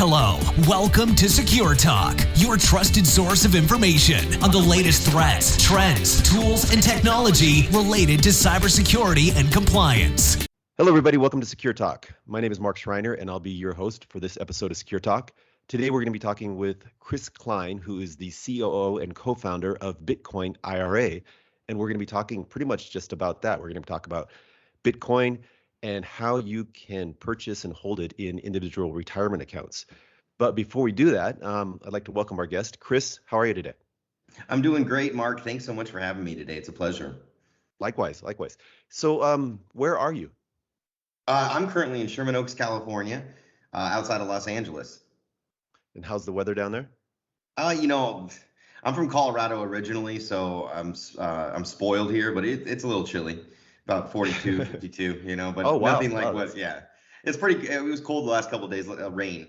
Hello, welcome to Secure Talk, your trusted source of information on the latest threats, trends, tools, and technology related to cybersecurity and compliance. Hello, everybody. Welcome to Secure Talk. My name is Mark Schreiner, and I'll be your host for this episode of Secure Talk. Today, we're going to be talking with Chris Kline, who is the COO and co-founder of Bitcoin IRA. And we're going to be talking pretty much just about that. We're going to talk about Bitcoin and how you can purchase and hold it in individual retirement accounts. But before we do that, I'd like to welcome our guest. Chris, how are you today? I'm doing great, Mark. Thanks so much for having me today. It's a pleasure. Likewise. So where are you? I'm currently in Sherman Oaks, California, outside of Los Angeles. And how's the weather down there? I'm from Colorado originally, so I'm spoiled here, but it's a little chilly. About 42, 52, but Oh, wow. nothing like Wow, it was cold the last couple of days, rain.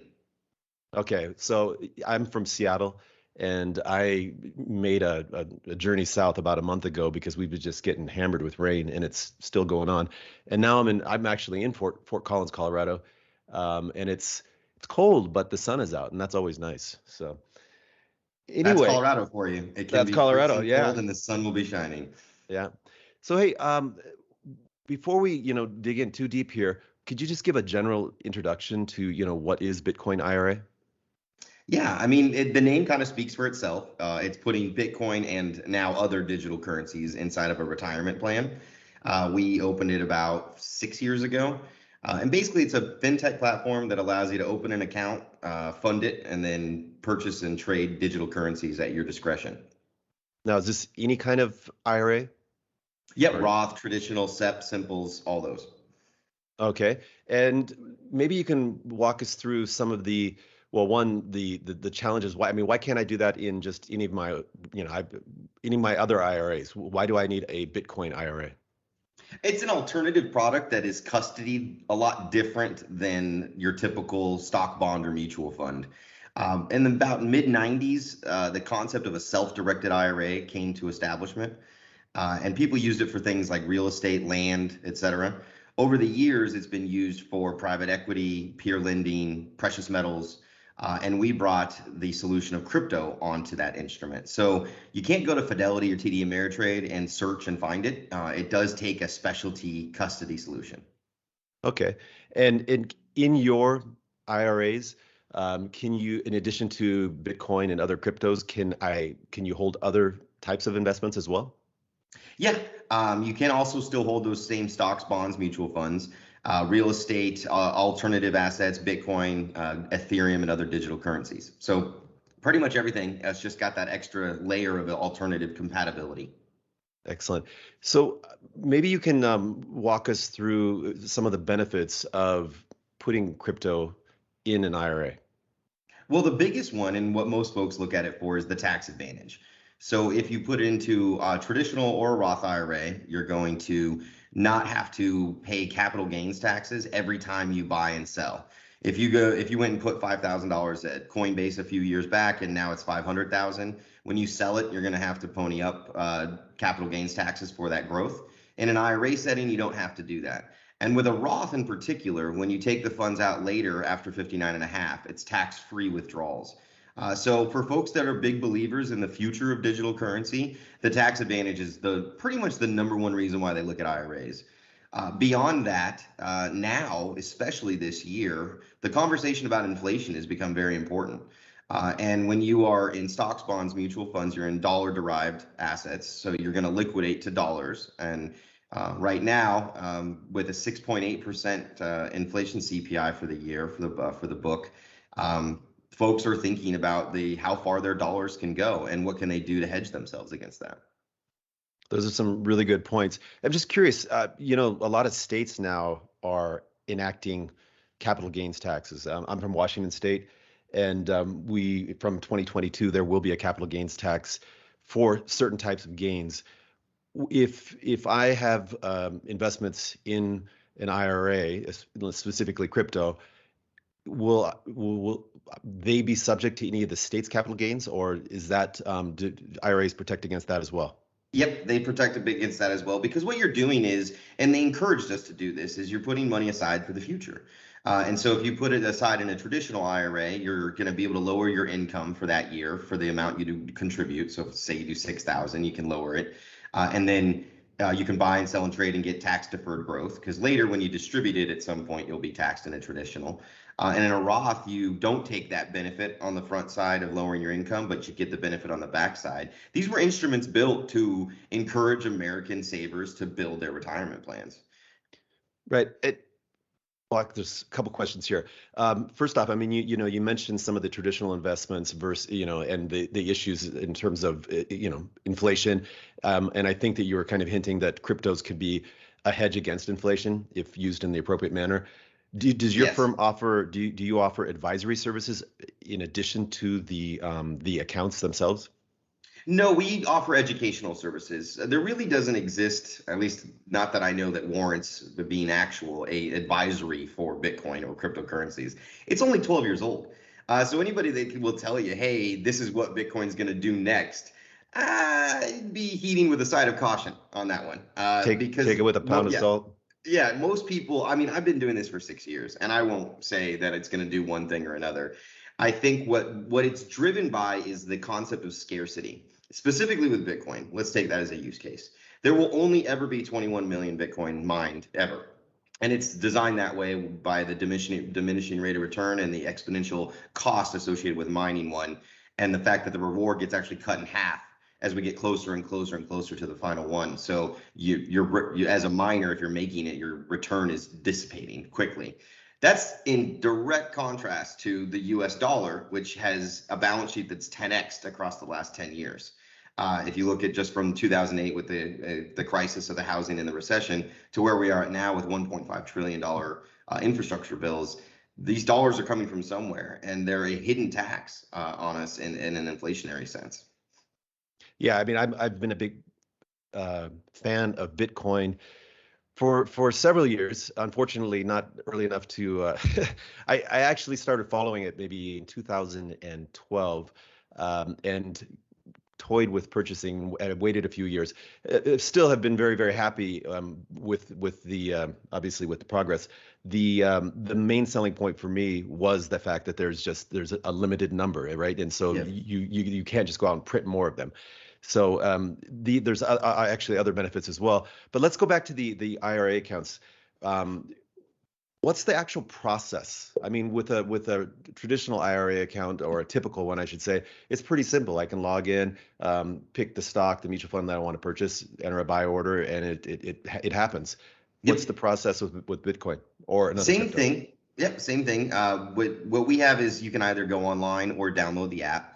Okay, so I'm from Seattle, and I made a journey south about a month ago because we were just getting hammered with rain, and it's still going on. And now I'm actually in Fort Collins, Colorado, and it's cold, but the sun is out, and that's always nice. So anyway, That's Colorado for you. It can that's be Colorado, freezing yeah. cold and the sun will be shining. Yeah. So hey, before we dig in too deep here, could you just give a general introduction to what is Bitcoin IRA? Yeah, I mean, the name kind of speaks for itself. It's putting Bitcoin and now other digital currencies inside of a retirement plan. We opened it about 6 years ago. And basically, it's a fintech platform that allows you to open an account, fund it, and then purchase and trade digital currencies at your discretion. Now, is this any kind of IRA? Yep, Roth, traditional, SEP, simples, all those. Okay, and maybe you can walk us through some of the challenges. Why can't I do that in just any of my other IRAs? Why do I need a Bitcoin IRA? It's an alternative product that is custodied a lot different than your typical stock, bond, or mutual fund. In about mid-90s, the concept of a self-directed IRA came to establishment, and people used it for things like real estate, land, etc. Over the years, it's been used for private equity, peer lending, precious metals, and we brought the solution of crypto onto that instrument. So you can't go to Fidelity or TD Ameritrade and search and find it. It does take a specialty custody solution. Okay, and in your IRAs, can you, in addition to Bitcoin and other cryptos, can you hold other types of investments as well? Yeah, you can also still hold those same stocks, bonds, mutual funds, real estate, alternative assets, Bitcoin, Ethereum, and other digital currencies. So pretty much everything has just got that extra layer of alternative compatibility. Excellent. So maybe you can walk us through some of the benefits of putting crypto in an IRA. Well, the biggest one, and what most folks look at it for, is the tax advantage. So if you put it into a traditional or a Roth IRA, you're going to not have to pay capital gains taxes every time you buy and sell. If you went and put $5,000 at Coinbase a few years back and now it's 500,000, when you sell it, you're going to have to pony up capital gains taxes for that growth. In an IRA setting, you don't have to do that. And with a Roth in particular, when you take the funds out later after 59 and a half, it's tax-free withdrawals. So for folks that are big believers in the future of digital currency, the tax advantage is pretty much the number one reason why they look at IRAs. Beyond that, now, especially this year, the conversation about inflation has become very important. And when you are in stocks, bonds, mutual funds, you're in dollar-derived assets, so you're going to liquidate to dollars. And right now, with a 6.8% inflation CPI for the year for the book, folks are thinking about how far their dollars can go and what can they do to hedge themselves against that. Those are some really good points. I'm just curious, a lot of states now are enacting capital gains taxes. I'm from Washington State, and from 2022, there will be a capital gains tax for certain types of gains. If I have investments in an IRA, specifically crypto, will they be subject to any of the state's capital gains, or is that do IRAs protect against that as well? Yep, they protect against that as well, because what you're doing is, and they encouraged us to do this, is you're putting money aside for the future. And so if you put it aside in a traditional IRA, you're going to be able to lower your income for that year for the amount you do contribute. So say you do 6,000, you can lower it. And then you can buy and sell and trade and get tax deferred growth, because later when you distribute it at some point, you'll be taxed in a traditional. And in a Roth, you don't take that benefit on the front side of lowering your income, but you get the benefit on the back side. These were instruments built to encourage American savers to build their retirement plans. Right. Well, there's a couple questions here. First off, I mean, you mentioned some of the traditional investments versus, and the issues in terms of, inflation. And I think that you were kind of hinting that cryptos could be a hedge against inflation if used in the appropriate manner. Does your Yes. firm offer, do you offer advisory services in addition to the accounts themselves? No, we offer educational services. There really doesn't exist, at least not that I know, that warrants being actual a advisory for Bitcoin or cryptocurrencies. It's only 12 years old. So anybody that will tell you, hey, this is what Bitcoin's going to do next, I'd be heeding with a side of caution on that one. Because Take it with a pound of yeah, salt. yeah, most people, I mean, I've been doing this for 6 years, and I won't say that it's going to do one thing or another. I think what it's driven by is the concept of scarcity, specifically with Bitcoin. Let's take that as a use case. There will only ever be 21 million Bitcoin mined ever. And it's designed that way by the diminishing rate of return and the exponential cost associated with mining one, and the fact that the reward gets actually cut in half as we get closer and closer and closer to the final one. So you as a miner, if you're making it, your return is dissipating quickly. That's in direct contrast to the US dollar, which has a balance sheet that's 10x across the last 10 years. If you look at just from 2008 with the crisis of the housing and the recession to where we are at now with $1.5 trillion infrastructure bills, these dollars are coming from somewhere, and they're a hidden tax on us in an inflationary sense. Yeah, I mean, I've been a big fan of Bitcoin for several years. Unfortunately, not early enough to. I actually started following it maybe in 2012, and toyed with purchasing. I waited a few years. Still have been very, very happy with the obviously with the progress. The main selling point for me was the fact that there's a limited number, right? And so Yeah. you can't just go out and print more of them. So there's actually other benefits as well. But let's go back to the IRA accounts. What's the actual process? I mean, with a traditional IRA account, or a typical one, I should say, it's pretty simple. I can log in, pick the stock, the mutual fund that I want to purchase, enter a buy order, and it happens. Yep. What's the process with Bitcoin or another Same crypto? thing. Yep, same thing. What we have is you can either go online or download the app.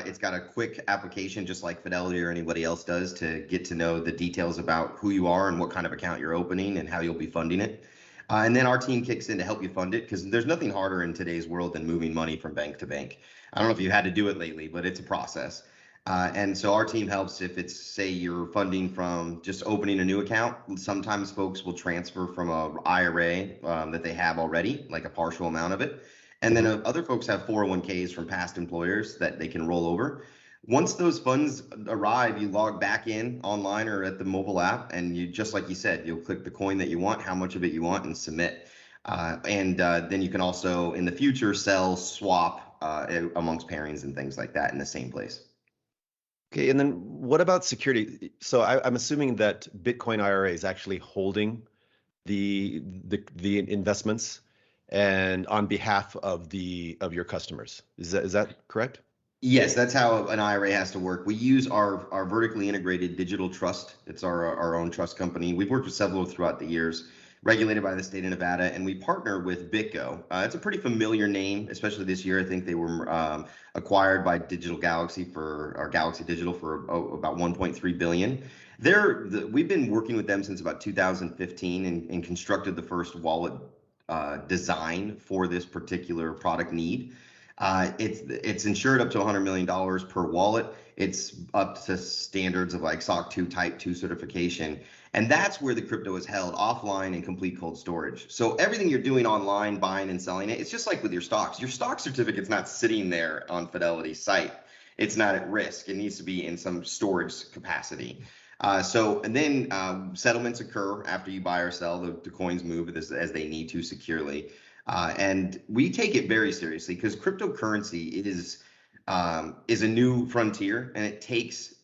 It's got a quick application, just like Fidelity or anybody else does, to get to know the details about who you are and what kind of account you're opening and how you'll be funding it. And then our team kicks in to help you fund it, because there's nothing harder in today's world than moving money from bank to bank. I don't know if you had to do it lately, but it's a process. And so our team helps if it's, say, you're funding from just opening a new account. Sometimes folks will transfer from a IRA that they have already, like a partial amount of it. And then other folks have 401ks from past employers that they can roll over. Once those funds arrive, you log back in online or at the mobile app, and you, just like you said, you'll click the coin that you want, how much of it you want, and submit. Then you can also, in the future, sell, swap amongst pairings and things like that in the same place. Okay, and then what about security? So I'm assuming that Bitcoin IRA is actually holding the investments and on behalf of your customers. Is that correct? Yes, that's how an IRA has to work. We use our vertically integrated digital trust. It's our own trust company. We've worked with several throughout the years, regulated by the state of Nevada, and we partner with BitGo. It's a pretty familiar name, especially this year. I think they were acquired by Digital Galaxy Galaxy Digital for about 1.3 billion. We've been working with them since about 2015 and constructed the first wallet design for this particular product need. It's insured up to $100 million per wallet. It's up to standards of like SOC 2 Type 2 certification. And that's where the crypto is held offline in complete cold storage. So everything you're doing online, buying and selling it, it's just like with your stocks. Your stock certificate's not sitting there on Fidelity's site. It's not at risk. It needs to be in some storage capacity. And then settlements occur after you buy or sell. The coins move as they need to securely. And we take it very seriously because cryptocurrency is a new frontier, and it takes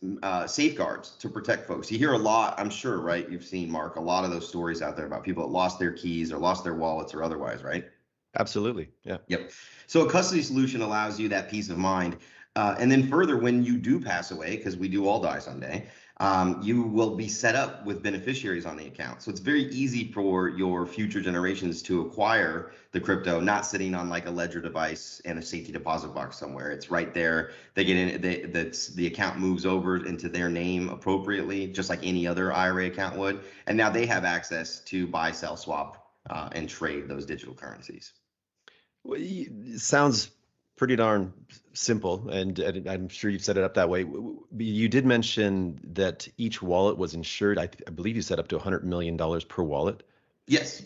safeguards to protect folks. You hear a lot, I'm sure, right? You've seen, Mark, a lot of those stories out there about people that lost their keys or lost their wallets or otherwise, right? Absolutely. Yeah. Yep. So a custody solution allows you that peace of mind. And then further, when you do pass away, because we do all die someday, you will be set up with beneficiaries on the account. So it's very easy for your future generations to acquire the crypto, not sitting on like a ledger device and a safety deposit box somewhere. It's right there. They get in, the account moves over into their name appropriately, just like any other IRA account would. And now they have access to buy, sell, swap, and trade those digital currencies. Well, it sounds pretty darn simple, and I'm sure you've set it up that way. You did mention that each wallet was insured. I believe you said up to $100 million per wallet. Yes.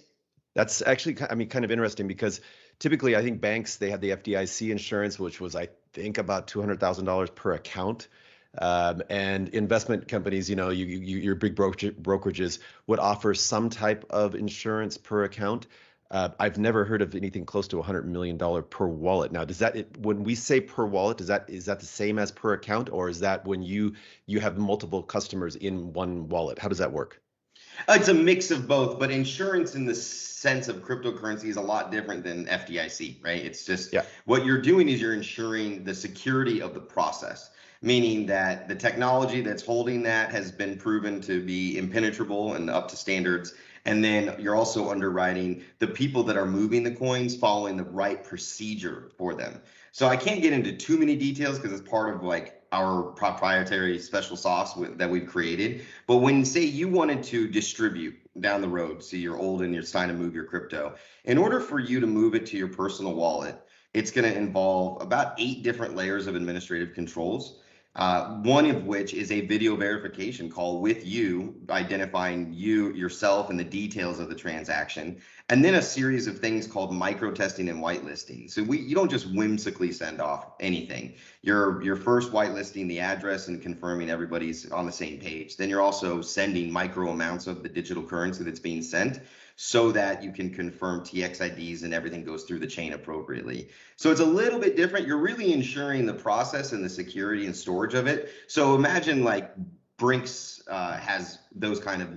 That's actually, I mean, kind of interesting because typically I think banks, they have the FDIC insurance, which was, I think, about $200,000 per account. And investment companies, your big brokerages would offer some type of insurance per account. I've never heard of anything close to $100 million per wallet. Now, when we say per wallet, is that the same as per account, or is that when you have multiple customers in one wallet? How does that work? It's a mix of both, but insurance in the sense of cryptocurrency is a lot different than FDIC, right? It's just what you're doing is you're ensuring the security of the process, meaning that the technology that's holding that has been proven to be impenetrable and up to standards. And then you're also underwriting the people that are moving the coins, following the right procedure for them. So I can't get into too many details because it's part of like our proprietary special sauce that we've created. But when, say, you wanted to distribute down the road, so you're old and you're trying to move your crypto, in order for you to move it to your personal wallet, it's going to involve about 8 different layers of administrative controls. One of which is a video verification call with you, identifying yourself and the details of the transaction, and then a series of things called micro testing and whitelisting. So you don't just whimsically send off anything. You're first whitelisting the address and confirming everybody's on the same page. Then you're also sending micro amounts of the digital currency that's being sent, so that you can confirm TXIDs and everything goes through the chain appropriately. So it's a little bit different. You're really ensuring the process and the security and storage of it. So imagine like Brinks has those kind of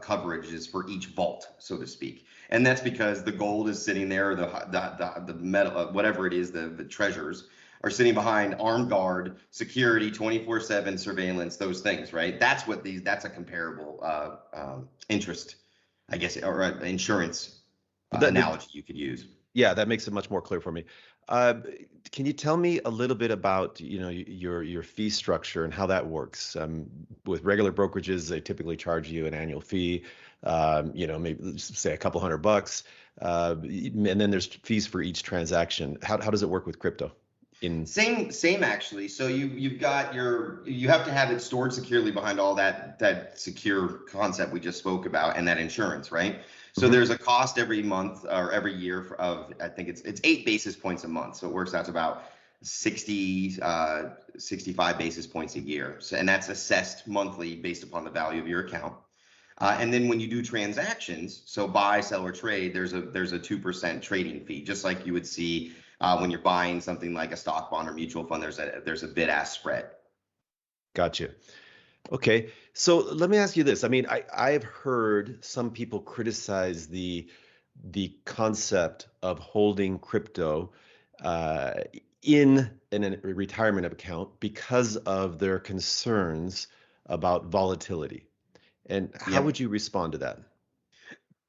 coverages for each vault, so to speak. And that's because the gold is sitting there, the metal, whatever it is, the treasures are sitting behind armed guard, security, 24/7 surveillance, those things, right? That's a comparable interest, I guess, or insurance analogy you could use. Yeah, that makes it much more clear for me. Can you tell me a little bit about your fee structure and how that works? With regular brokerages, they typically charge you an annual fee, maybe say a couple $100, and then there's fees for each transaction. How does it work with crypto? Same actually. So you have to have it stored securely behind all that secure concept we just spoke about, and that insurance, right? So there's a cost every month or every year of, I think it's 8 basis points a month. So it works out to about 65 basis points a year. So, and that's assessed monthly based upon the value of your account. And then when you do transactions, so buy, sell, or trade, there's a 2% trading fee, just like you would see when you're buying something like a stock bond or mutual fund. There's a bid-ask spread. Gotcha. Okay, so let me ask you this. I mean, I've heard some people criticize the concept of holding crypto in a retirement account because of their concerns about volatility. And how would you respond to that?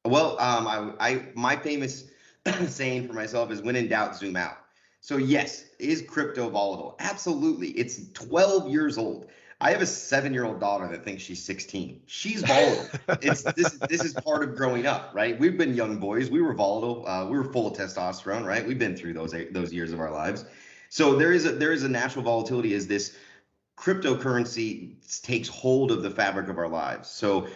Well, my famous saying for myself is, when in doubt, zoom out. So yes, is crypto volatile? Absolutely. It's 12 years old. I have a 7-year-old daughter that thinks she's 16. She's volatile. This is part of growing up, right? We've been young boys. We were volatile. We were full of testosterone, right? We've been through those years of our lives. So there is a natural volatility as this cryptocurrency takes hold of the fabric of our lives. So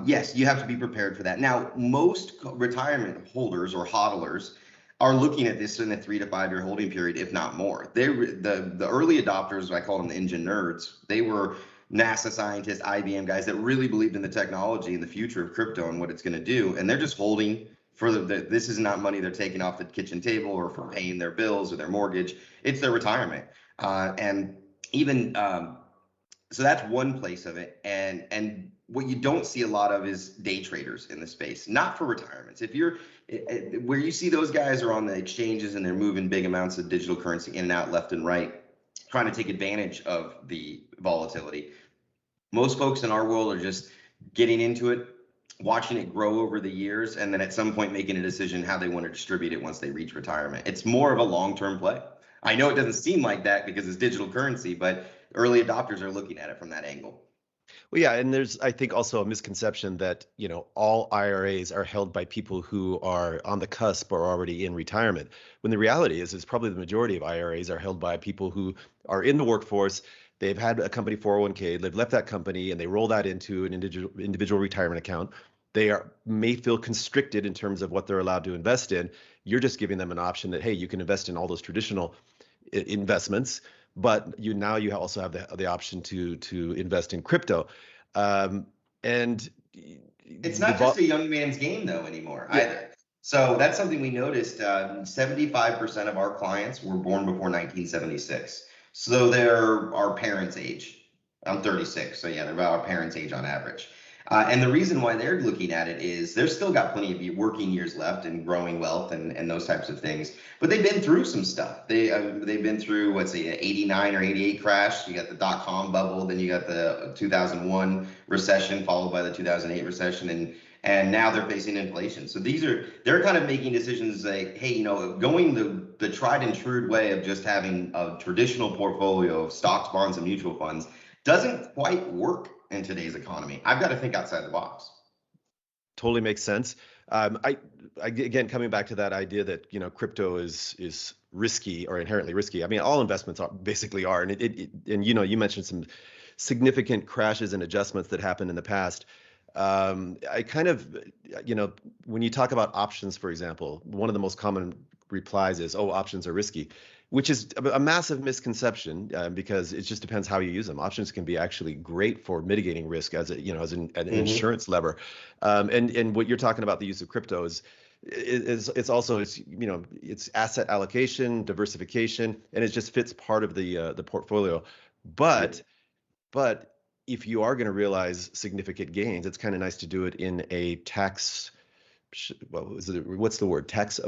yes, you have to be prepared for that. Now, most retirement holders or hodlers are looking at this in a 3 to 5 year holding period, if not more. The early adopters, I call them the engine nerds. They were NASA scientists, IBM guys that really believed in the technology and the future of crypto and what it's going to do, and they're just holding this is not money they're taking off the kitchen table or for paying their bills or their mortgage. It's their retirement. And even so that's one place of it. And what you don't see a lot of is day traders in the space, not for retirements. If you're where you see those guys are on the exchanges and they're moving big amounts of digital currency in and out, left and right, trying to take advantage of the volatility. Most folks in our world are just getting into it, watching it grow over the years, and then at some point making a decision how they want to distribute it once they reach retirement. It's more of a long-term play. I know it doesn't seem like that because it's digital currency, but early adopters are looking at it from that angle. Well, yeah, and there's, I think, also a misconception that, all IRAs are held by people who are on the cusp or already in retirement. When the reality is probably the majority of IRAs are held by people who are in the workforce. They've had a company 401k, they've left that company, and they roll that into an individual retirement account. They may feel constricted in terms of what they're allowed to invest in. You're just giving them an option that, hey, you can invest in all those traditional investments, but you also have the option to invest in crypto. And it's not just a young man's game though anymore either. So that's something we noticed. 75% of our clients were born before 1976. So they're our parents' age. I'm 36, so yeah, they're about our parents' age on average. And the reason why they're looking at it is they've still got plenty of working years left and growing wealth and those types of things. But they've been through some stuff. They've been through, what's the 89 or 88 crash. You got the dot-com bubble, then you got the 2001 recession followed by the 2008 recession, and now they're facing inflation. So they're kind of making decisions like, hey, going the tried and true way of just having a traditional portfolio of stocks, bonds, and mutual funds doesn't quite work in today's economy. I've got to think outside the box. Totally makes sense. I again, coming back to that idea that crypto is risky or inherently risky. I mean, all investments basically are, and you mentioned some significant crashes and adjustments that happened in the past. I kind of, when you talk about options, for example, one of the most common replies is, "Oh, options are risky," which is a massive misconception because it just depends how you use them. Options can be actually great for mitigating risk as an insurance lever. And what you're talking about, the use of crypto it's also it's asset allocation, diversification, and it just fits part of the portfolio. But if you are going to realize significant gains, it's kind of nice to do it in a tax. What's the word? Tax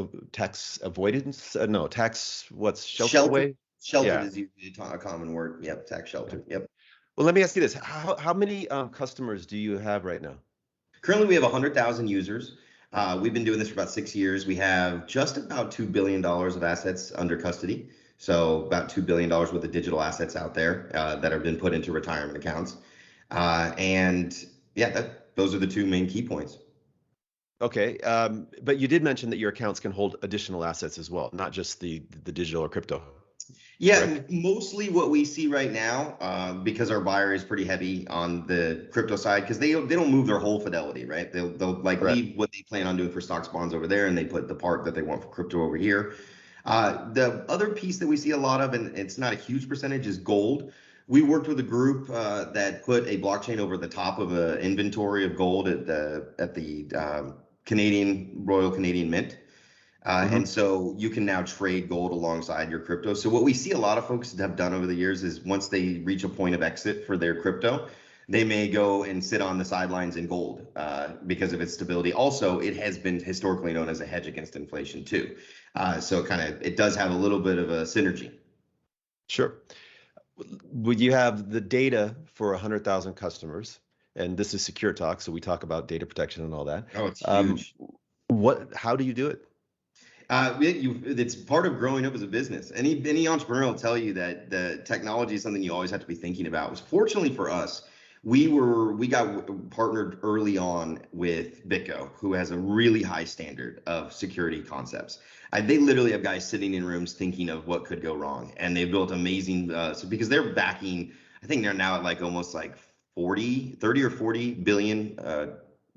avoidance? No, tax. What's shelter way? Sheltered is usually a common word. Yep, tax shelter. Yep. Well, let me ask you this: how many customers do you have right now? Currently, we have 100,000 users. We've been doing this for about 6 years. We have just about $2 billion of assets under custody. So about $2 billion worth of digital assets out there that have been put into retirement accounts. And yeah, those are the two main key points. Okay, but you did mention that your accounts can hold additional assets as well, not just the digital or crypto. Yeah, correct? Mostly what we see right now, because our buyer is pretty heavy on the crypto side, because they don't move their whole fidelity, right? They'll leave what they plan on doing for stocks, bonds over there, and they put the part that they want for crypto over here. The other piece that we see a lot of, and it's not a huge percentage, is gold. We worked with a group that put a blockchain over the top of an inventory of gold at the Royal Canadian Mint. And so you can now trade gold alongside your crypto. So what we see a lot of folks have done over the years is once they reach a point of exit for their crypto, they may go and sit on the sidelines in gold because of its stability. Also, it has been historically known as a hedge against inflation too. So it does have a little bit of a synergy. Sure. Would you have the data for 100,000 customers? And this is Secure Talk, so we talk about data protection and all that. Oh, it's huge. How do you do it? It's part of growing up as a business. Any entrepreneur will tell you that the technology is something you always have to be thinking about. Fortunately for us, we got partnered early on with BitGo, who has a really high standard of security concepts. They literally have guys sitting in rooms thinking of what could go wrong, and they've built amazing. Because they're backing, I think they're now at almost 30 or 40 billion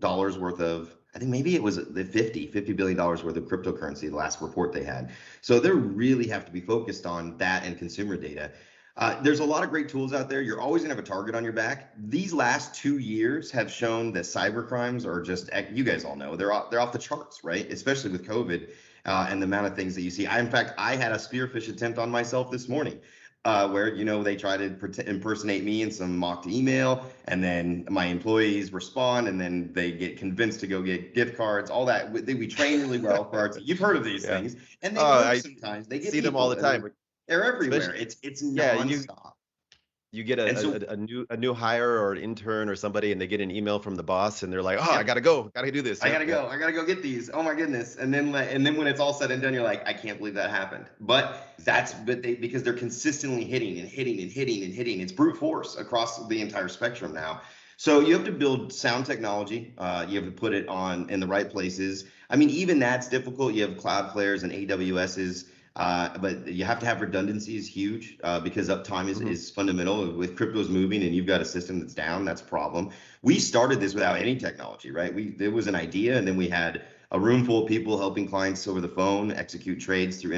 dollars worth of. I think maybe it was the $50 billion worth of cryptocurrency, the last report they had. So they really have to be focused on that and consumer data. There's a lot of great tools out there. You're always gonna have a target on your back. These last 2 years have shown that cyber crimes are just, you guys all know, they're off the charts, right? Especially with COVID and the amount of things that you see. In fact, I had a spearfish attempt on myself this morning. Where they try to impersonate me in some mocked email, and then my employees respond, and then they get convinced to go get gift cards, all that. We train really well for our. You've heard of these things, and they work sometimes. They get see them all the time. They're everywhere. Especially, It's nonstop. You get a new hire or an intern or somebody, and they get an email from the boss, and they're like, "Oh, I gotta do this. I gotta go get these. Oh my goodness!" And then when it's all said and done, you're like, "I can't believe that happened." But because they're consistently hitting and hitting and hitting and hitting. It's brute force across the entire spectrum now. So you have to build sound technology. You have to put it in the right places. I mean, even that's difficult. You have Cloudflares and AWS's. But you have to have redundancy is huge because uptime is fundamental. With cryptos moving and you've got a system that's down, that's a problem. We started this without any technology, right? There was an idea, and then we had a room full of people helping clients over the phone execute trades through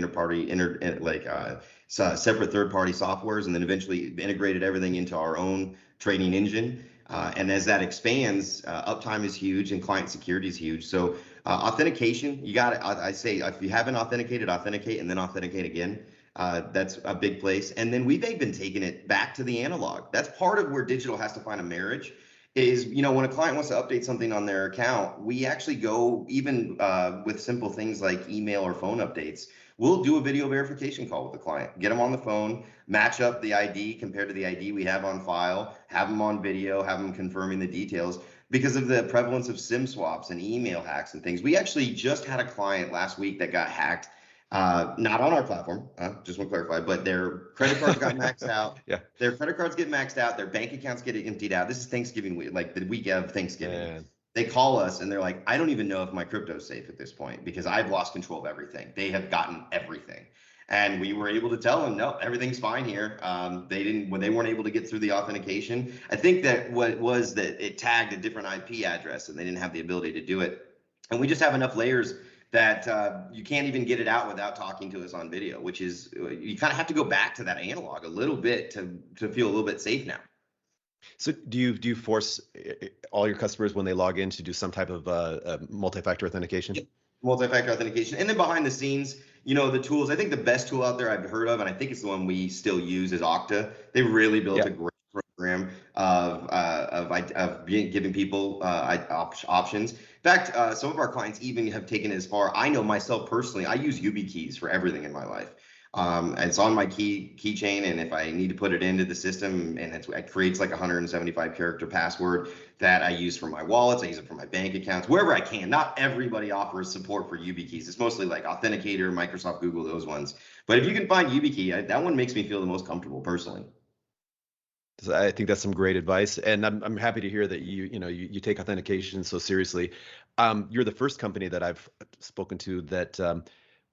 separate third-party softwares, and then eventually integrated everything into our own trading engine. And as that expands, uptime is huge and client security is huge. So authentication, you got it. I say if you haven't authenticated, authenticate and then authenticate again. That's a big place. And then we've even taken it back to the analog. That's part of where digital has to find a marriage. Is when a client wants to update something on their account, we actually go even with simple things like email or phone updates. We'll do a video verification call with the client, get them on the phone, match up the ID compared to the ID we have on file, have them on video, have them confirming the details. Because of the prevalence of SIM swaps and email hacks and things, we actually just had a client last week that got hacked. Not on our platform, just want to clarify, but their credit cards got maxed out. Yeah. Their credit cards get maxed out. Their bank accounts get emptied out. This is Thanksgiving week, like the week of Thanksgiving. Man. They call us and they're like, I don't even know if my crypto's safe at this point because I've lost control of everything. They have gotten everything. And we were able to tell them, no, everything's fine here. They weren't able to get through the authentication. I think that what it was that it tagged a different IP address and they didn't have the ability to do it. And we just have enough layers that you can't even get it out without talking to us on video, which is, you kind of have to go back to that analog a little bit to feel a little bit safe now. So do you force all your customers when they log in to do some type of multi-factor authentication? Yep. Multi-factor authentication. And then behind the scenes, the tools, I think the best tool out there I've heard of, and I think it's the one we still use, is Okta. They really built a great program of giving people options. In fact, some of our clients even have taken it as far. I know myself personally, I use YubiKeys for everything in my life. It's on my keychain, and if I need to put it into the system, and it creates like a 175 character password that I use for my wallets, I use it for my bank accounts, wherever I can. Not everybody offers support for YubiKeys. It's mostly like Authenticator, Microsoft, Google, those ones. But if you can find YubiKey, that one makes me feel the most comfortable personally. So I think that's some great advice, and I'm happy to hear that you take authentication so seriously. You're the first company that I've spoken to that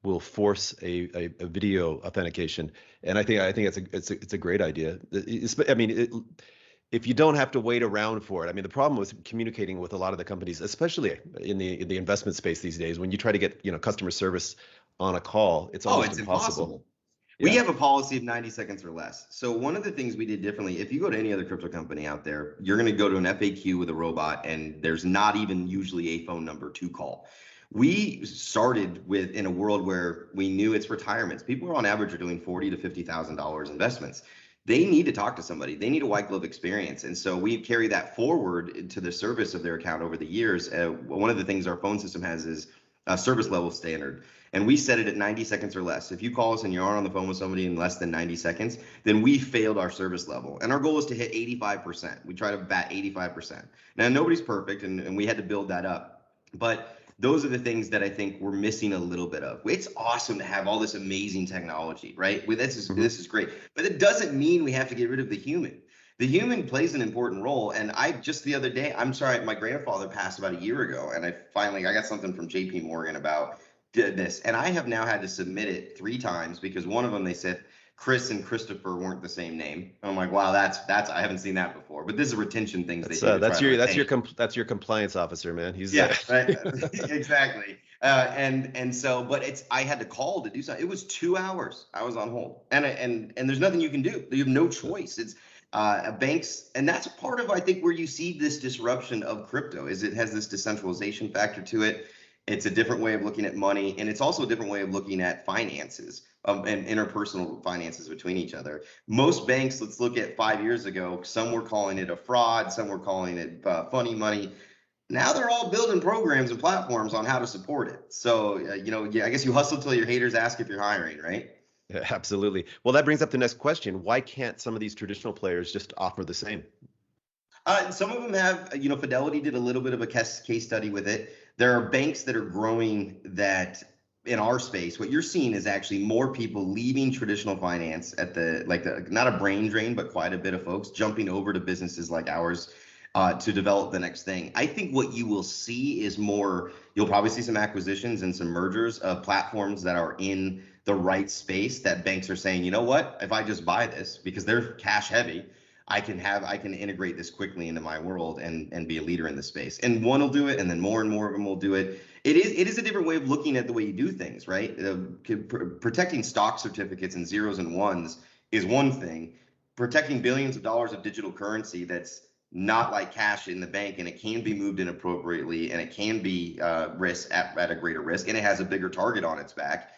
will force a video authentication, and I think it's a great idea. If you don't have to wait around for it. The problem with communicating with a lot of the companies, especially in the investment space these days, when you try to get customer service on a call, it's almost impossible. We have a policy of 90 seconds or less. So one of the things we did differently, if you go to any other crypto company out there, you're going to go to an FAQ with a robot, and there's not even usually a phone number to call. We started in a world where we knew it's retirements. People on average are doing $40,000 to $50,000 investments. They need to talk to somebody. They need a white glove experience. And so we carry that forward to the service of their account over the years. One of the things our phone system has is a service level standard. And we set it at 90 seconds or less. If you call us and you aren't on the phone with somebody in less than 90 seconds, then we failed our service level. And our goal is to hit 85%. We try to bat 85%. Now, nobody's perfect, and we had to build that up. But those are the things that I think we're missing a little bit of. It's awesome to have all this amazing technology, right? This is great. But it doesn't mean we have to get rid of the human. The human plays an important role. And I just the other day, I'm sorry, my grandfather passed about a year ago, and I got something from JP Morgan about this, and I have now had to submit it 3 times because one of them, they said Chris and Christopher weren't the same name. I'm like, wow, that's I haven't seen that before. But this is retention things. That's your compliance officer, man. Right. Exactly. But I had to call to do something. It was 2 hours. I was on hold, and there's nothing you can do. You have no choice. It's banks, and that's part of I think where you see this disruption of crypto is it has this decentralization factor to it. It's a different way of looking at money, and it's also a different way of looking at finances and interpersonal finances between each other. Most banks, let's look at 5 years ago, some were calling it a fraud, some were calling it funny money. Now they're all building programs and platforms on how to support it. So, I guess you hustle till your haters ask if you're hiring, right? Yeah, absolutely. Well, that brings up the next question. Why can't some of these traditional players just offer the same? Some of them have, Fidelity did a little bit of a case study with it. There are banks that are growing that in our space. What you're seeing is actually more people leaving traditional finance at not a brain drain, but quite a bit of folks jumping over to businesses like ours to develop the next thing. I think what you will see is you'll probably see some acquisitions and some mergers of platforms that are in the right space that banks are saying, you know what, if I just buy this because they're cash heavy, I can integrate this quickly into my world and be a leader in the space. And one will do it, and then more and more of them will do it. It is a different way of looking at the way you do things, right? Protecting stock certificates and zeros and ones is one thing. Protecting billions of dollars of digital currency that's not like cash in the bank, and it can be moved inappropriately, and it can be risk at a greater risk, and it has a bigger target on its back.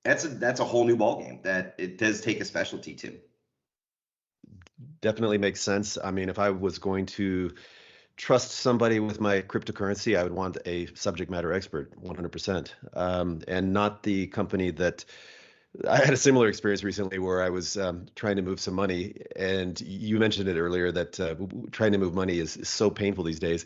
That's a whole new ballgame that it does take a specialty to. Definitely makes sense. I mean, if I was going to trust somebody with my cryptocurrency, I would want a subject matter expert, 100%, and not the company that I had a similar experience recently where I was trying to move some money, and you mentioned it earlier that trying to move money is so painful these days.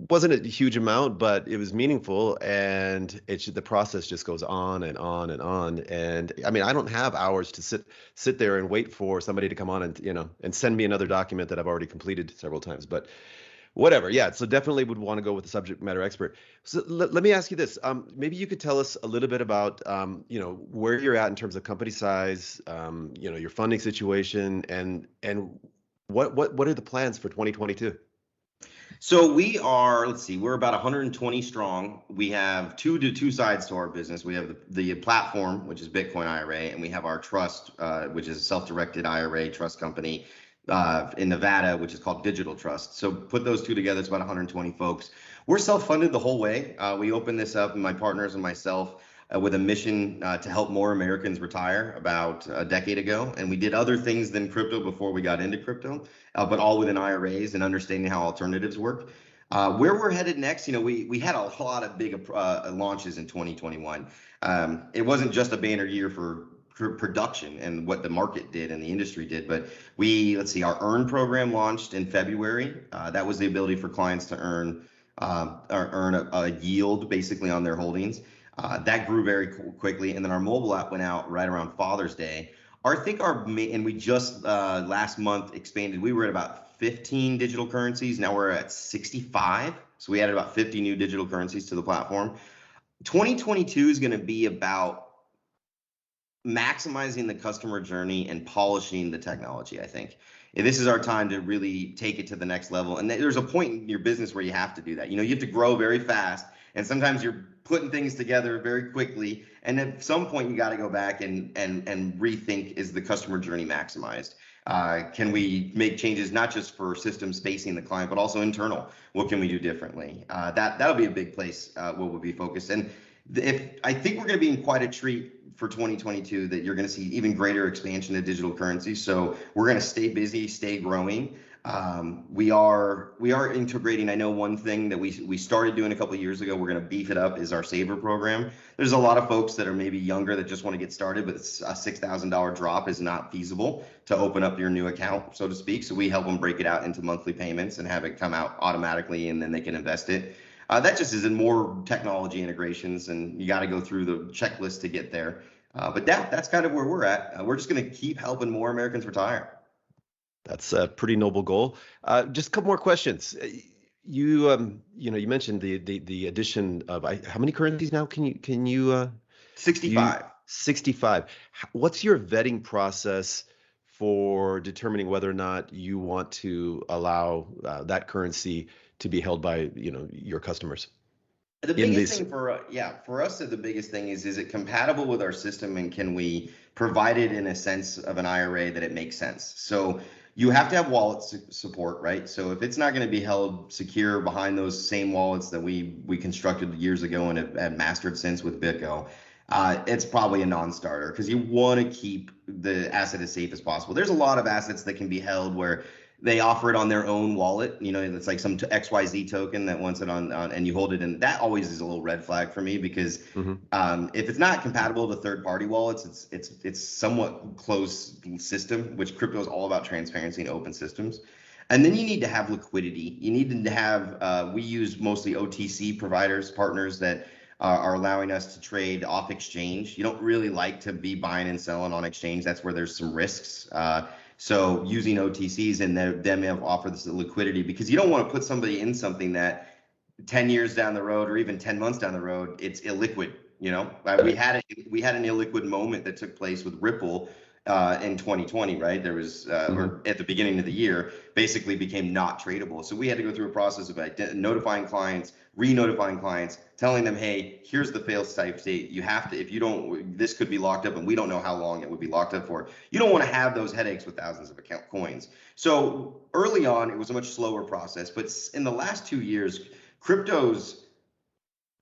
Wasn't a huge amount, but it was meaningful, and the process just goes on and on and on. And I mean, I don't have hours to sit there and wait for somebody to come on and send me another document that I've already completed several times. But whatever, yeah. So definitely would want to go with the subject matter expert. So let me ask you this: maybe you could tell us a little bit about where you're at in terms of company size, your funding situation, and what are the plans for 2022? So we're about 120 strong. We have two sides to our business. We have the platform, which is Bitcoin IRA, and we have our trust, which is a self-directed IRA trust company in Nevada, which is called Digital Trust. So put those two together, it's about 120 folks. We're self-funded the whole way. We opened this up, and my partners and myself, with a mission to help more Americans retire about a decade ago. And we did other things than crypto before we got into crypto, but all within IRAs and understanding how alternatives work. Where we're headed next, we had a lot of big launches in 2021. It wasn't just a banner year for production and what the market did and the industry did, but our Earn program launched in February. That was the ability for clients to earn a yield basically on their holdings. That grew very quickly, and then our mobile app went out right around Father's Day. And we just last month expanded. We were at about 15 digital currencies. Now we're at 65. So we added about 50 new digital currencies to the platform. 2022 is going to be about maximizing the customer journey and polishing the technology, I think. And this is our time to really take it to the next level. And there's a point in your business where you have to do that. You have to grow very fast, and sometimes you're putting things together very quickly. And at some point, you got to go back and rethink, is the customer journey maximized? Can we make changes not just for systems facing the client, but also internal? What can we do differently? That'll be a big place where we'll be focused. And I think we're going to be in quite a treat for 2022, that you're going to see even greater expansion of digital currency. So we're going to stay busy, stay growing. We are integrating. I know one thing that we started doing a couple of years ago, we're going to beef it up, is our Saver program. There's a lot of folks that are maybe younger that just want to get started, but a $6,000 drop is not feasible to open up your new account, so to speak. So we help them break it out into monthly payments and have it come out automatically, and then they can invest it. That just is in more technology integrations, and you got to go through the checklist to get there. But that's kind of where we're at. We're just going to keep helping more Americans retire. That's a pretty noble goal. Just a couple more questions. You mentioned the addition of how many currencies now? Can you 65. 65. What's your vetting process for determining whether or not you want to allow that currency to be held by your customers? The in biggest this? thing for us, the biggest thing is it compatible with our system, and can we provide it in a sense of an IRA that it makes sense? So you have to have wallet support, right? So if it's not going to be held secure behind those same wallets that we constructed years ago and have mastered since with BitGo, it's probably a non-starter, because you want to keep the asset as safe as possible. There's a lot of assets that can be held where they offer it on their own wallet. You know, it's like some XYZ token that wants it on and you hold it. And that always is a little red flag for me, because if it's not compatible to third-party wallets, it's somewhat closed system, which crypto is all about transparency and open systems. And then you need to have liquidity. You need to have, we use mostly OTC providers, partners that are allowing us to trade off exchange. You don't really like to be buying and selling on exchange. That's where there's some risks. So using OTCs and them have offered this liquidity, because you don't want to put somebody in something that 10 years down the road, or even 10 months down the road, it's illiquid. You know, we had an illiquid moment that took place with Ripple in 2020, right? There was, or at the beginning of the year, basically became not tradable. So we had to go through a process of notifying clients, re-notifying clients, telling them, hey, here's the fail-safe state. You have to, if you don't, this could be locked up, and we don't know how long it would be locked up for. You don't want to have those headaches with thousands of account coins. So early on, it was a much slower process, but in the last 2 years, crypto's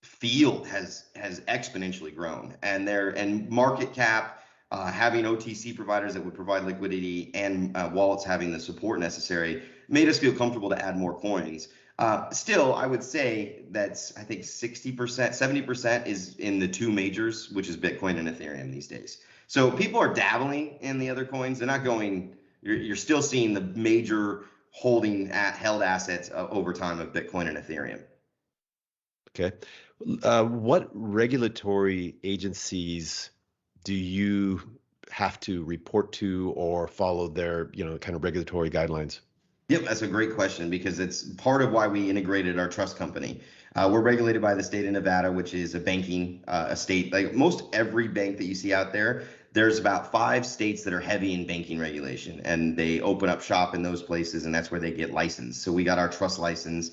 field has exponentially grown, and market cap, having OTC providers that would provide liquidity, and wallets having the support necessary, made us feel comfortable to add more coins. Still, I would say that's, I think 60%, 70% is in the two majors, which is Bitcoin and Ethereum these days. So people are dabbling in the other coins. They're not going, you're still seeing the major held assets over time of Bitcoin and Ethereum. Okay. What regulatory agencies do you have to report to or follow their, kind of regulatory guidelines? Yep, that's a great question, because it's part of why we integrated our trust company. We're regulated by the state of Nevada, which is a banking state. Like most every bank that you see out there, there's about 5 states that are heavy in banking regulation, and they open up shop in those places, and that's where they get licensed. So we got our trust license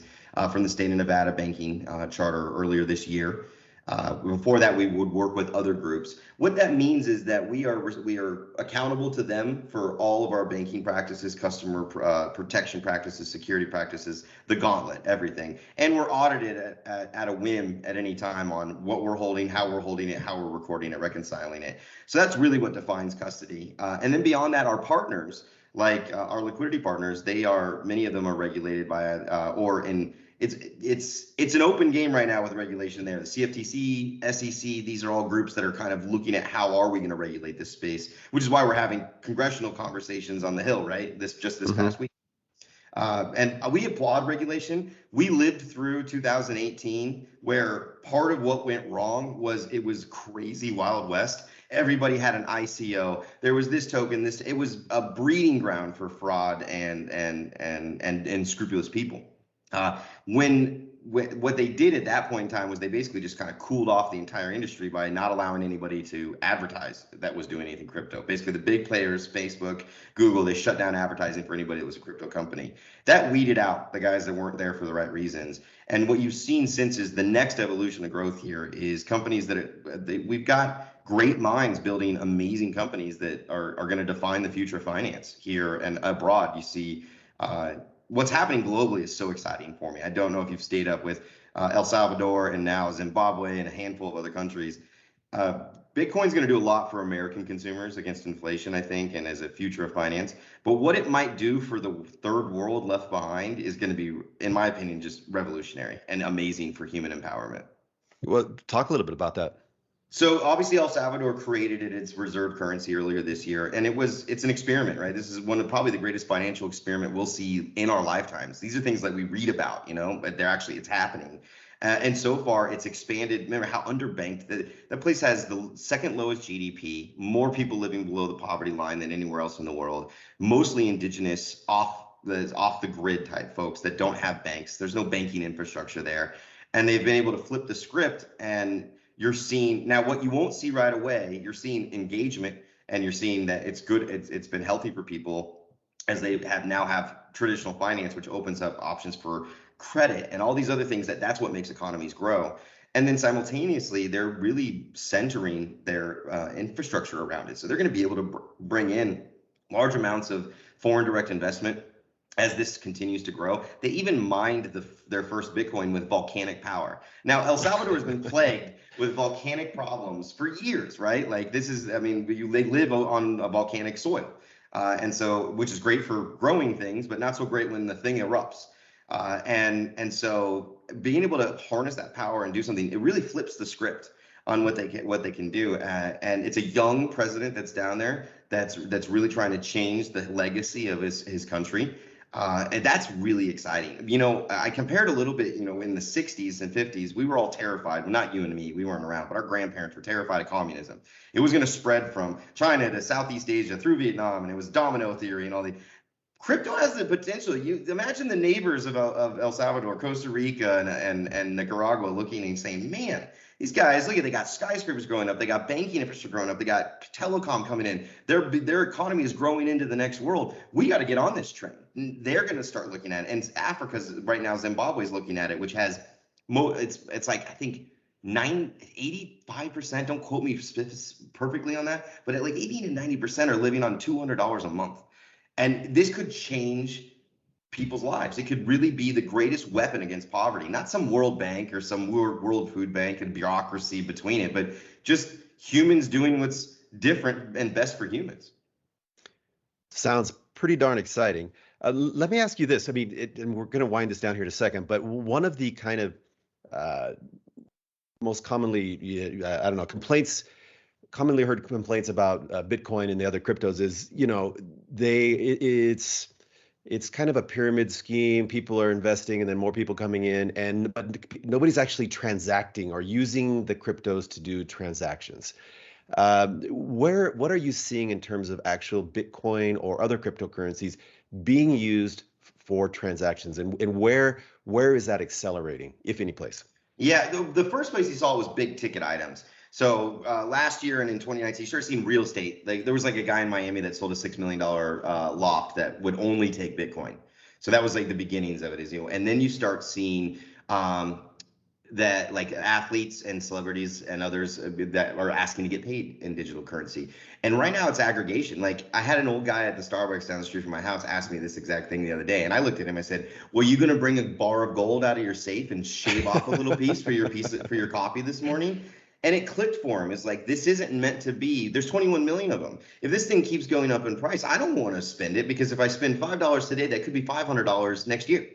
from the state of Nevada banking charter earlier this year. Before that, we would work with other groups. What that means is that we are accountable to them for all of our banking practices, customer protection practices, security practices, the gauntlet, everything. And we're audited at a whim at any time on what we're holding, how we're holding it, how we're recording it, reconciling it. So that's really what defines custody. And then beyond that, our partners, like our liquidity partners, many of them are regulated by it's an open game right now with regulation there. The CFTC, SEC, these are all groups that are kind of looking at how are we going to regulate this space, which is why we're having congressional conversations on the Hill, right? This past week. And we applaud regulation. We lived through 2018, where part of what went wrong was it was crazy Wild West. Everybody had an ICO. There was this token. It was a breeding ground for fraud and scrupulous people. What they did at that point in time was they basically just kind of cooled off the entire industry by not allowing anybody to advertise that was doing anything crypto. Basically, the big players, Facebook, Google, they shut down advertising for anybody that was a crypto company. That weeded out the guys that weren't there for the right reasons. And what you've seen since is the next evolution of growth here is companies we've got great minds building amazing companies that are going to define the future of finance here and abroad. You see, what's happening globally is so exciting for me. I don't know if you've stayed up with El Salvador and now Zimbabwe and a handful of other countries. Bitcoin's going to do a lot for American consumers against inflation, I think, and as a future of finance. But what it might do for the third world left behind is going to be, in my opinion, just revolutionary and amazing for human empowerment. Well, talk a little bit about that. So obviously El Salvador created its reserve currency earlier this year, and it's an experiment, right? This is one of probably the greatest financial experiment we'll see in our lifetimes. These are things that we read about, but it's happening. And so far it's expanded. Remember how underbanked that place has the second lowest GDP, more people living below the poverty line than anywhere else in the world, mostly indigenous, off the grid type folks that don't have banks. There's no banking infrastructure there. And they've been able to flip the script, and you're seeing now what you won't see right away. You're seeing engagement, and you're seeing that it's good. It's been healthy for people as they now have traditional finance, which opens up options for credit and all these other things. That's what makes economies grow. And then simultaneously, they're really centering their infrastructure around it. So they're going to be able to bring in large amounts of foreign direct investment as this continues to grow. They even mined their first Bitcoin with volcanic power. Now, El Salvador has been plagued with volcanic problems for years, right? Like this is, I mean, they live on a volcanic soil. And so, which is great for growing things, but not so great when the thing erupts. And so being able to harness that power and do something, it really flips the script on what they can do. And it's a young president that's down there that's really trying to change the legacy of his country. And that's really exciting. You know, I compared a little bit, you know, in the 60s and 50s, we were all terrified. Not you and me, we weren't around, but our grandparents were terrified of communism. It was going to spread from China to Southeast Asia through Vietnam, and it was domino theory and all the. Crypto has the potential. You imagine the neighbors of El Salvador, Costa Rica, and Nicaragua looking and saying, man, these guys, look at, they got skyscrapers growing up, they got banking infrastructure growing up, they got telecom coming in, their economy is growing into the next world. We got to get on this train. They're going to start looking at it. And Africa's right now, Zimbabwe's looking at it, which has it's like, I think 85%, don't quote me perfectly on that, but at like 80 to 90% are living on $200 a month. And this could change people's lives. It could really be the greatest weapon against poverty, not some World Bank or some World Food Bank and bureaucracy between it, but just humans doing what's different and best for humans. Sounds pretty darn exciting. Let me ask you this. I mean, and we're going to wind this down here in a second, but one of the kind of most commonly, I don't know, commonly heard complaints about Bitcoin and the other cryptos is, you know, it's kind of a pyramid scheme. People are investing and then more people coming in, but nobody's actually transacting or using the cryptos to do transactions. What are you seeing in terms of actual Bitcoin or other cryptocurrencies being used for transactions, and where is that accelerating, if any place? Yeah, the first place you saw was big ticket items. So last year and in 2019, you started seeing real estate. Like there was like a guy in Miami that sold a $6 million loft that would only take Bitcoin. So that was like the beginnings of it, and then you start seeing that like athletes and celebrities and others that are asking to get paid in digital currency. And right now it's aggregation. Like I had an old guy at the Starbucks down the street from my house ask me this exact thing the other day. And I looked at him, I said, well, you going to bring a bar of gold out of your safe and shave off a little piece for your coffee this morning? And it clicked for him. It's like, this isn't meant to be. There's 21 million of them. If this thing keeps going up in price, I don't want to spend it, because if I spend $5 today, that could be $500 next year.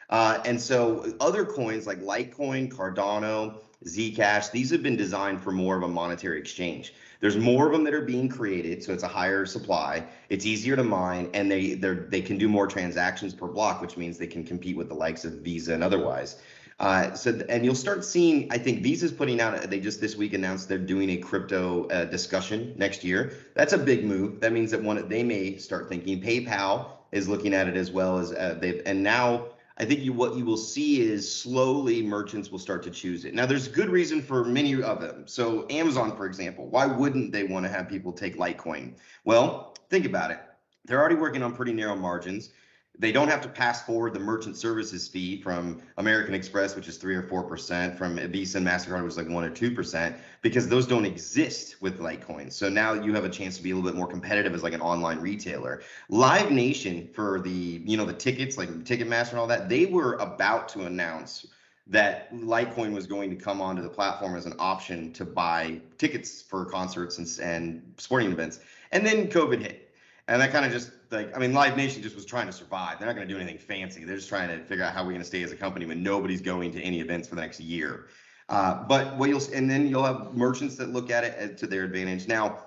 And so other coins like Litecoin, Cardano, Zcash, these have been designed for more of a monetary exchange. There's more of them that are being created, so it's a higher supply. It's easier to mine, and they can do more transactions per block, which means they can compete with the likes of Visa and otherwise. And you'll start seeing, I think Visa's putting out, they just this week announced they're doing a crypto discussion next year. That's a big move. That means that they may start thinking. PayPal is looking at it as well as and now I think what you will see is slowly merchants will start to choose it. Now there's good reason for many of them. So Amazon, for example, why wouldn't they want to have people take Litecoin? Well, think about it. They're already working on pretty narrow margins. They don't have to pass forward the merchant services fee from American Express, which is 3 or 4%, from Visa and MasterCard, which is like 1 or 2%, because those don't exist with Litecoin. So now you have a chance to be a little bit more competitive as like an online retailer. Live Nation, for the tickets, like Ticketmaster and all that, they were about to announce that Litecoin was going to come onto the platform as an option to buy tickets for concerts and sporting events. And then COVID hit. And that kind of just Live Nation just was trying to survive. They're not going to do anything fancy. They're just trying to figure out how we're going to stay as a company when nobody's going to any events for the next year. But then you'll have merchants that look at it to their advantage. Now,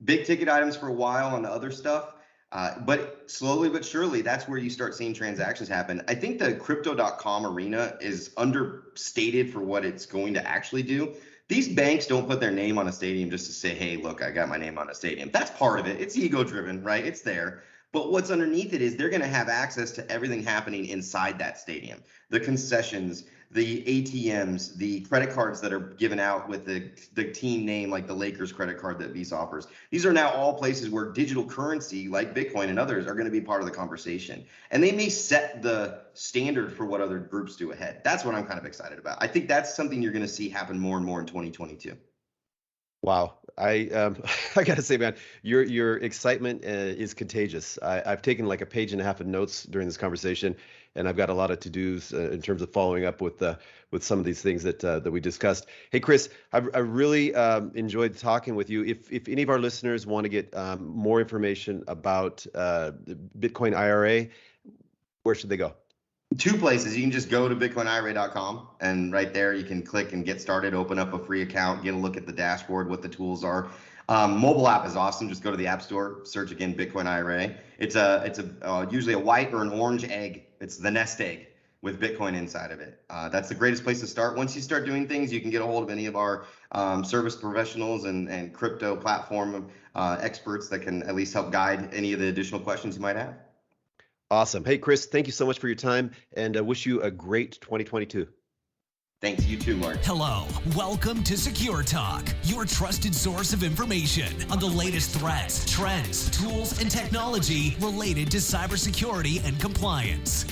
big ticket items for a while on the other stuff, but slowly but surely, that's where you start seeing transactions happen. I think the crypto.com arena is understated for what it's going to actually do. These banks don't put their name on a stadium just to say, hey, look, I got my name on a stadium. That's part of it. It's ego driven, right? It's there. But what's underneath it is they're going to have access to everything happening inside that stadium. The concessions, the ATMs, the credit cards that are given out with the team name, like the Lakers credit card that Visa offers. These are now all places where digital currency like Bitcoin and others are going to be part of the conversation. And they may set the standard for what other groups do ahead. That's what I'm kind of excited about. I think that's something you're going to see happen more and more in 2022. Wow. I I gotta say, man, your excitement is contagious. I've taken like a page and a half of notes during this conversation, and I've got a lot of to-dos in terms of following up with some of these things that we discussed. Hey, Chris, I really enjoyed talking with you. If any of our listeners want to get more information about the Bitcoin IRA, where should they go? Two places. You can just go to bitcoinira.com, and right there you can click and get started, open up a free account, get a look at the dashboard, what the tools are. Mobile app is awesome. Just go to the App Store, search again Bitcoin IRA. It's usually a white or an orange egg. It's the nest egg with Bitcoin inside of it. That's the greatest place to start. Once you start doing things, you can get a hold of any of our service professionals and crypto platform experts that can at least help guide any of the additional questions you might have. Awesome. Hey, Chris, thank you so much for your time, and I wish you a great 2022. Thanks. You too, Mark. Hello. Welcome to Secure Talk, your trusted source of information on the latest threats, trends, tools, and technology related to cybersecurity and compliance.